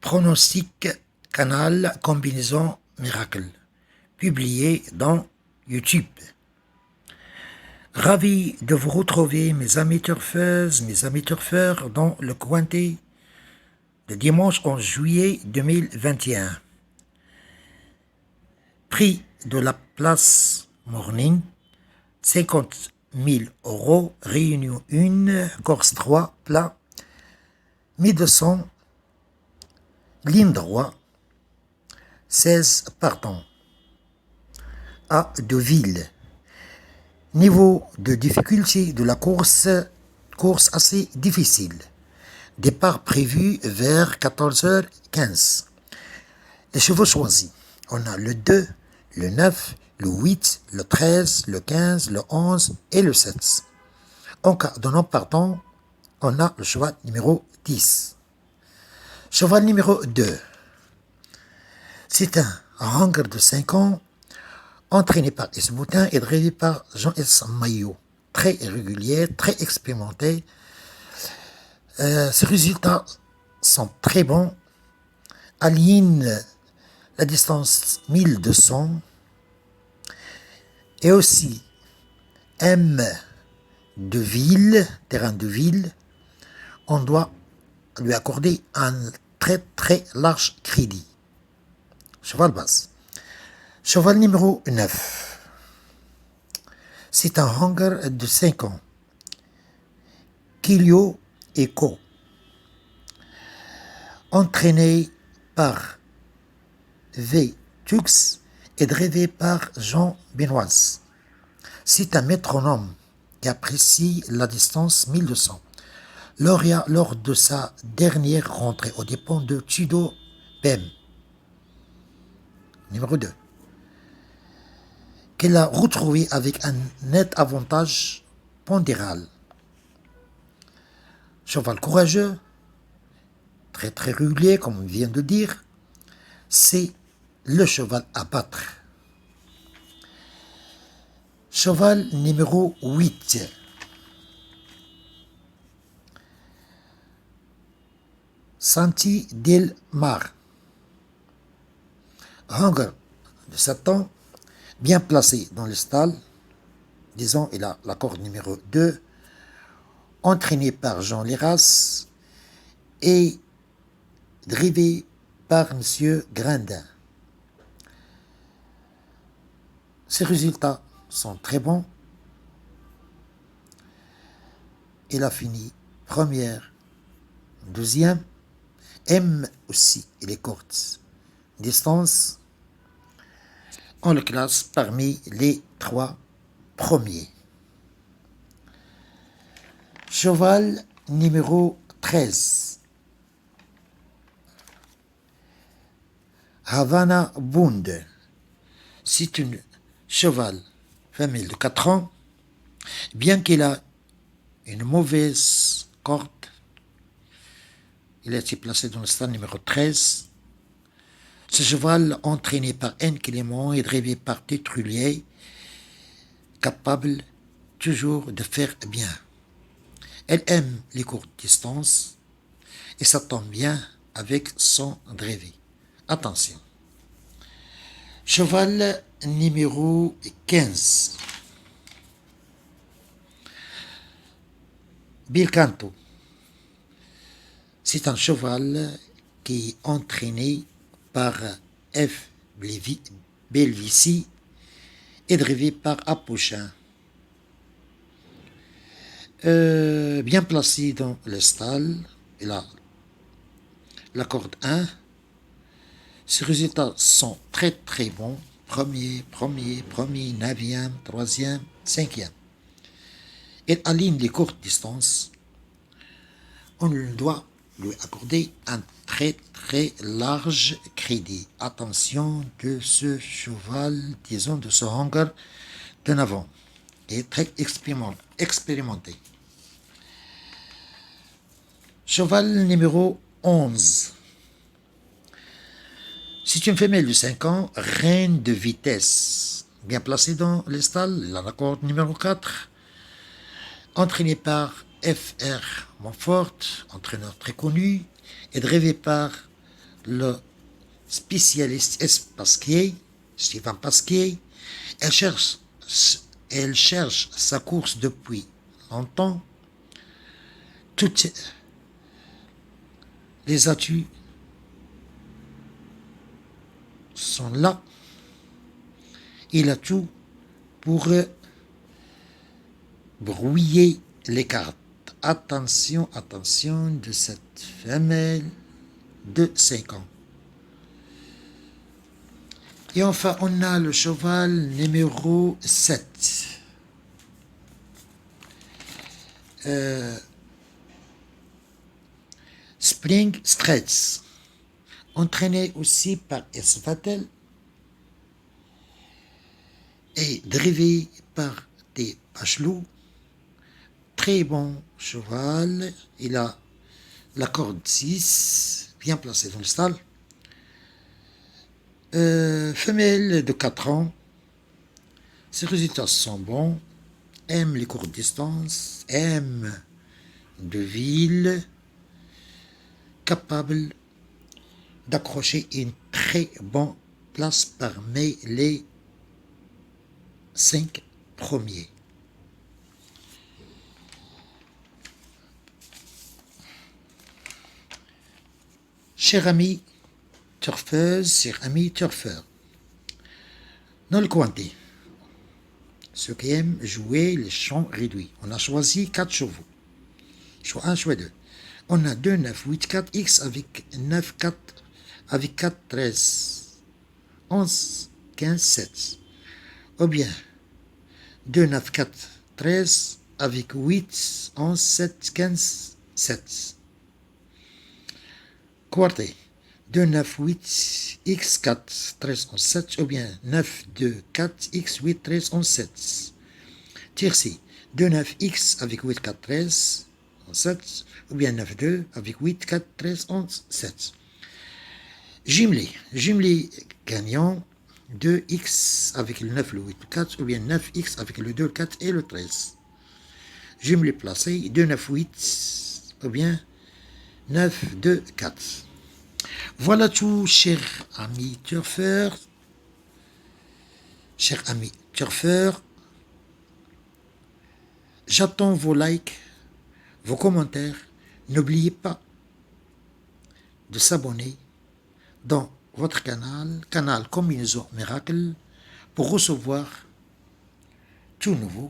Pronostic Canal Combinaison Miracle, publié dans YouTube. Ravi de vous retrouver, mes amis turfeuses, mes amis turfeurs, dans le Cointé de dimanche 11 juillet 2021. Prix de la place Morning, 50 000 €, Réunion 1, Corse 3, plat, 1200, ligne droit, 16 partants. À Deauville. Niveau de difficulté de la course assez difficile. Départ prévu vers 14h15. Les chevaux choisis. On a le 2, le 9, le 8, le 13, le 15, le 11 et le 7. En cas de non partant, on a le cheval numéro 10. Cheval numéro 2. C'est un hanger de 5 ans, entraîné par Esboutin et drivé par Jean-S. Maillot. Très régulier, très expérimenté. Ses résultats sont très bons. Aligne la distance 1200. Et aussi M de ville, terrain de ville. On doit lui accorder un très très large crédit. Cheval basse. Cheval numéro 9. C'est un hanger de 5 ans. Kilio Eco. Entraîné par V. Tux et drivé par Jean Benoît. C'est un métronome qui apprécie la distance 1200. Lauréat lors de sa dernière rentrée aux dépens de Tudo Bem. Numéro 2. Qu'elle a retrouvé avec un net avantage pondéral. Cheval courageux, très très régulier comme on vient de dire, c'est le cheval à battre. Cheval numéro 8. Santi del Mar. Hanger de 7 ans, bien placé dans le stall. Disons, il a la corde numéro 2, entraîné par Jean Léras et drivé par M. Grindin. Ses résultats sont très bons. Il a fini première, deuxième. M aussi, il est courte distance. On le classe parmi les 3 premiers. Cheval numéro 13. Havana Bund. C'est une cheval femelle de 4 ans, bien qu'il a une mauvaise corde. Il a été placé dans le stade numéro 13. Ce cheval, entraîné par N. Clément et drivé par Tétrulier, capable toujours de faire bien. Elle aime les courtes distances et ça tombe bien avec son drivé. Attention. Cheval numéro 15. Bilcanto. C'est un cheval qui est entraîné par F. Belvici et drivé par Apochin. Bien placé dans le stall, il a la corde 1. Ses résultats sont très très bons. Premier, 9e, 3e, 5e. Il aligne les courtes distances. On doit lui accorder un très très large crédit. Attention de ce cheval, disons de ce hanger de 9 ans, qui est très expérimenté. Cheval numéro 11. C'est une femelle de 5 ans, reine de vitesse, bien placée dans les stalles, la corde numéro 4, entraînée par F.R. Montfort, entraîneur très connu, et drivé par le spécialiste Pasquier, Stéphane Pasquier. Elle cherche sa course depuis longtemps. Toutes les atouts sont là. Il a tout pour brouiller les cartes. Attention, attention de cette femelle de 5 ans. Et enfin, on a le cheval numéro 7. Spring Straits, entraîné aussi par Esvatel et drivé par des Bachelot. Très bon cheval. Il a la corde 6, bien placée dans le stade. Femelle de 4 ans. Ses résultats sont bons. Aime les courtes distances. Aime de ville. Capable d'accrocher une très bonne place parmi les 5 premiers. Chers amis turfeuses, chers amis turfeurs, dans le cointé, ceux qui aiment jouer les champs réduits, on a choisi 4 chevaux. Choix 1, choix 2. On a 2, 9, 8, 4, X avec 9, 4, avec 4, 13, 11, 15, 7. Ou bien 2, 9, 4, 13 avec 8, 11, 7, 15, 7. Quarté. 2, 9, 8, X, 4, 13, 11, 7. Ou bien 9, 2, 4, X, 8, 13, 11, 7. Tiercé. 2, 9, X avec 8, 4, 13, 11, 7. Ou bien 9, 2 avec 8, 4, 13, 11, 7. Jumelé gagnant 2x avec le 9, le 8, le 4, ou bien 9x avec le 2, le 4 et le 13. Jumelé placé 2, 9, 8, ou bien 9, 2, 4. Voilà tout, chers amis turfeurs. Chers amis turfeurs, j'attends vos likes, vos commentaires. N'oubliez pas de s'abonner dans votre canal Combinaison Miracle, pour recevoir tout nouveau